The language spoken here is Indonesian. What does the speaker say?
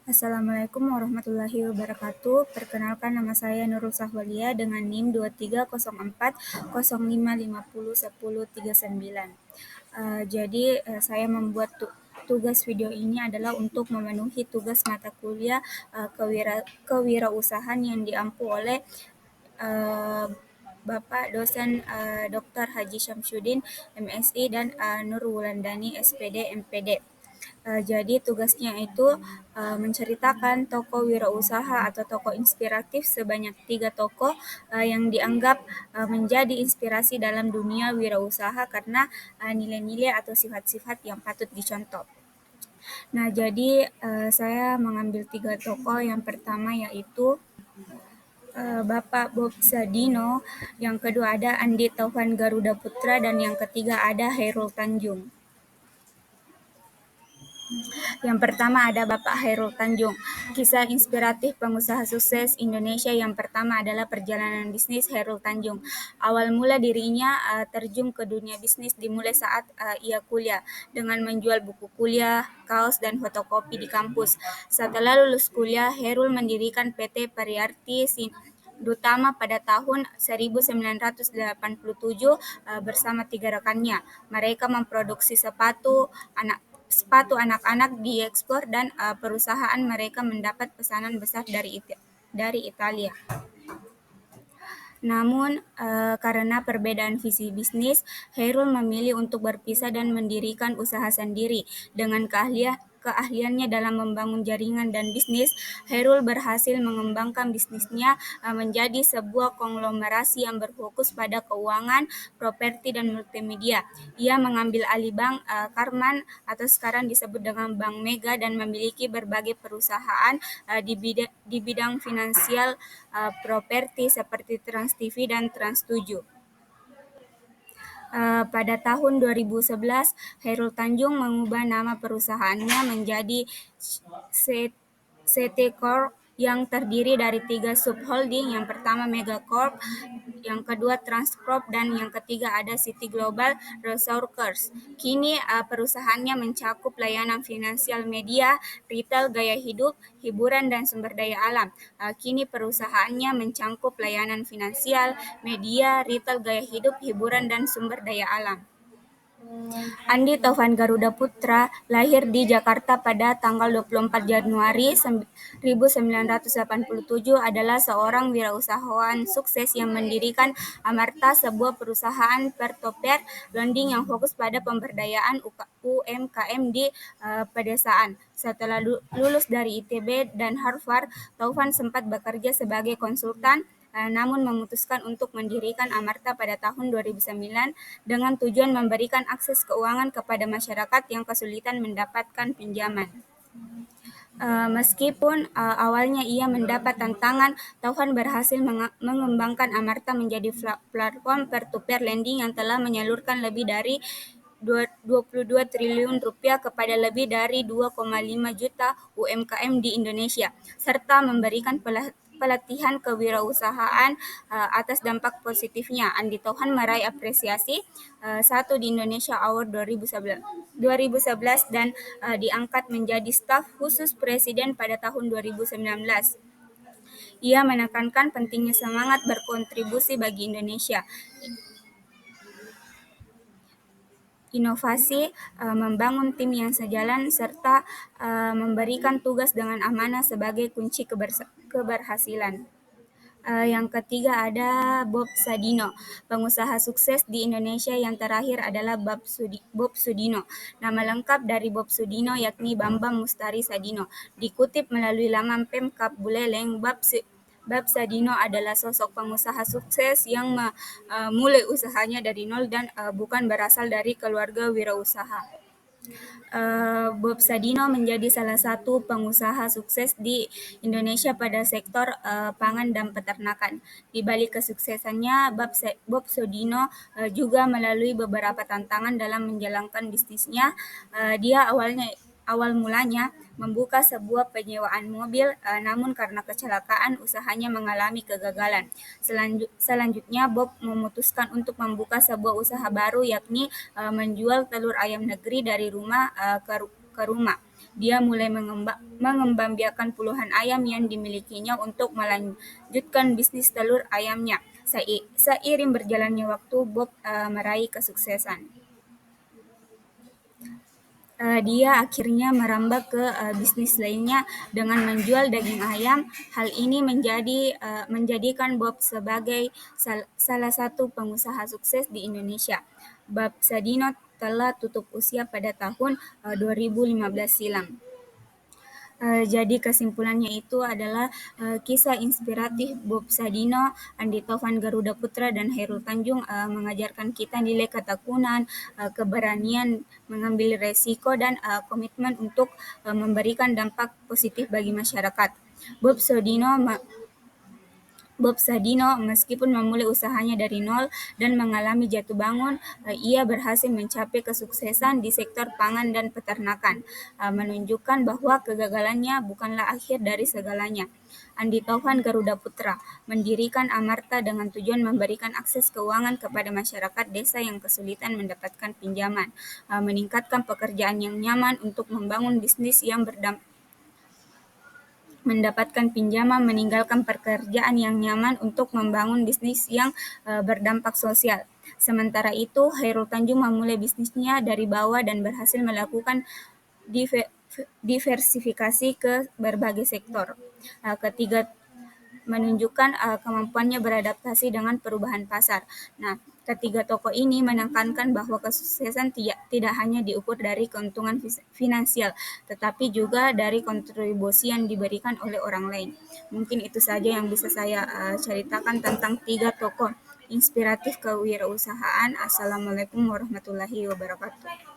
Assalamualaikum warahmatullahi wabarakatuh. Perkenalkan, nama saya Nurul Sahwalia dengan NIM 230405501039. Saya membuat tugas video ini adalah untuk memenuhi tugas mata kuliah kewirausahaan yang diampu oleh uh, Bapak dosen Dr. Haji Syamsuddin MSI dan Nur Wulandani SPD MPD. Jadi tugasnya itu menceritakan tokoh wirausaha atau tokoh inspiratif sebanyak 3 tokoh yang dianggap menjadi inspirasi dalam dunia wirausaha karena nilai-nilai atau sifat-sifat yang patut dicontoh. Nah, jadi saya mengambil 3 tokoh. Yang pertama yaitu Bapak Bob Sadino, yang kedua ada Andi Taufan Garuda Putra, dan yang ketiga ada Hairul Tanjung. Yang pertama ada Bapak Hairul Tanjung. Kisah inspiratif pengusaha sukses Indonesia yang pertama adalah perjalanan bisnis Hairul Tanjung. Awal mula dirinya terjun ke dunia bisnis dimulai saat ia kuliah dengan menjual buku kuliah, kaos, dan fotokopi di kampus. Setelah lulus kuliah, Hairul mendirikan PT Pariarti Dutama pada tahun 1987 bersama 3 rekannya. Mereka memproduksi sepatu anak-anak diekspor dan perusahaan mereka mendapat pesanan besar dari Italia. Namun, karena perbedaan visi bisnis, Hairul memilih untuk berpisah dan mendirikan usaha sendiri. Dengan keahliannya dalam membangun jaringan dan bisnis, Hairul berhasil mengembangkan bisnisnya menjadi sebuah konglomerasi yang berfokus pada keuangan, properti, dan multimedia. Ia mengambil alih Bank Karman atau sekarang disebut dengan Bank Mega dan memiliki berbagai perusahaan di bidang finansial, properti seperti Trans TV dan Trans 7. Pada tahun 2011, Hairul Tanjung mengubah nama perusahaannya menjadi CT Corp yang terdiri dari 3 subholding. Yang pertama Mega Corp, yang kedua Trans Corp, dan yang ketiga ada City Global Resources. Kini perusahaannya mencakup layanan finansial, media, retail, gaya hidup, hiburan, dan sumber daya alam. Kini perusahaannya mencakup layanan finansial, media, retail, gaya hidup, hiburan, dan sumber daya alam. Andi Taufan Garuda Putra lahir di Jakarta pada tanggal 24 Januari 1987, adalah seorang wirausahawan sukses yang mendirikan Amarta, sebuah perusahaan peer-to-peer lending yang fokus pada pemberdayaan UMKM di pedesaan. Setelah lulus dari ITB dan Harvard, Taufan sempat bekerja sebagai konsultan, namun memutuskan untuk mendirikan Amarta pada tahun 2009 dengan tujuan memberikan akses keuangan kepada masyarakat yang kesulitan mendapatkan pinjaman. Meskipun awalnya ia mendapat tantangan, Taufan berhasil mengembangkan Amarta menjadi platform peer-to-peer lending yang telah menyalurkan lebih dari 22 triliun rupiah kepada lebih dari 2,5 juta UMKM di Indonesia, serta memberikan pelatihan kewirausahaan. Atas dampak positifnya, Andi Taufan meraih apresiasi 1 di Indonesia Award 2011 dan diangkat menjadi staf khusus Presiden pada tahun 2019. Ia menekankan pentingnya semangat berkontribusi bagi Indonesia, inovasi, membangun tim yang sejalan, serta memberikan tugas dengan amanah sebagai kunci keberhasilan. Yang ketiga ada Bob Sadino, pengusaha sukses di Indonesia yang terakhir adalah Bob Sudino. Nama lengkap dari Bob Sudino yakni Bambang Mustari Sadino. Dikutip melalui laman Pemkab Buleleng, Bob Sadino adalah sosok pengusaha sukses yang mulai usahanya dari nol dan bukan berasal dari keluarga wirausaha. Bob Sadino menjadi salah satu pengusaha sukses di Indonesia pada sektor pangan dan peternakan. Di balik kesuksesannya, Bob Sadino juga melalui beberapa tantangan dalam menjalankan bisnisnya. Dia awal mulanya membuka sebuah penyewaan mobil, namun karena kecelakaan usahanya mengalami kegagalan. Selanjutnya Bob memutuskan untuk membuka sebuah usaha baru, yakni menjual telur ayam negeri dari rumah ke rumah. Dia mulai mengembangbiakan puluhan ayam yang dimilikinya untuk melanjutkan bisnis telur ayamnya. Seiring berjalannya waktu, Bob meraih kesuksesan. Dia akhirnya merambah ke bisnis lainnya dengan menjual daging ayam. Hal ini menjadikan Bob sebagai salah satu pengusaha sukses di Indonesia. Bob Sadino telah tutup usia pada tahun 2015 silam. Jadi kesimpulannya itu adalah kisah inspiratif Bob Sadino, Andi Taufan Garuda Putra, dan Hairul Tanjung mengajarkan kita nilai ketakunan, keberanian mengambil resiko, dan komitmen untuk memberikan dampak positif bagi masyarakat. Bob Sadino Bob Sadino, meskipun memulai usahanya dari nol dan mengalami jatuh bangun, ia berhasil mencapai kesuksesan di sektor pangan dan peternakan, menunjukkan bahwa kegagalannya bukanlah akhir dari segalanya. Andi Taufan Garuda Putra mendirikan Amarta dengan tujuan memberikan akses keuangan kepada masyarakat desa yang kesulitan mendapatkan pinjaman, meningkatkan pekerjaan yang nyaman untuk membangun bisnis yang mendapatkan pinjaman, meninggalkan pekerjaan yang nyaman untuk membangun bisnis yang berdampak sosial. Sementara itu, Hairul Tanjung memulai bisnisnya dari bawah dan berhasil melakukan diversifikasi ke berbagai sektor. Ketiga menunjukkan kemampuannya beradaptasi dengan perubahan pasar. Nah, ketiga tokoh ini menekankan bahwa kesuksesan tidak hanya diukur dari keuntungan finansial, tetapi juga dari kontribusi yang diberikan oleh orang lain. Mungkin itu saja yang bisa saya ceritakan tentang tiga tokoh inspiratif kewirausahaan. Assalamualaikum warahmatullahi wabarakatuh.